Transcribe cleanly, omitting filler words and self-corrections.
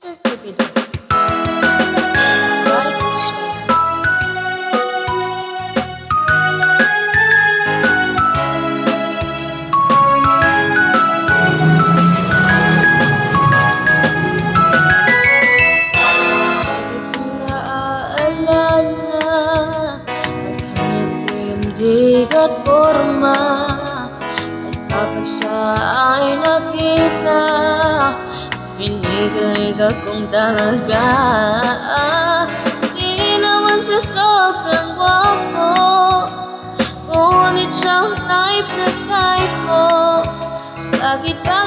Mr. Cupido. Like and share. Lagi kong naaalala ang kanyang tindig at forma. At kapag siya ay nakita, kinikilig akong talaga. Di naman siya sobrang gwapo, ngunit siyang type na type ko. Bakit ba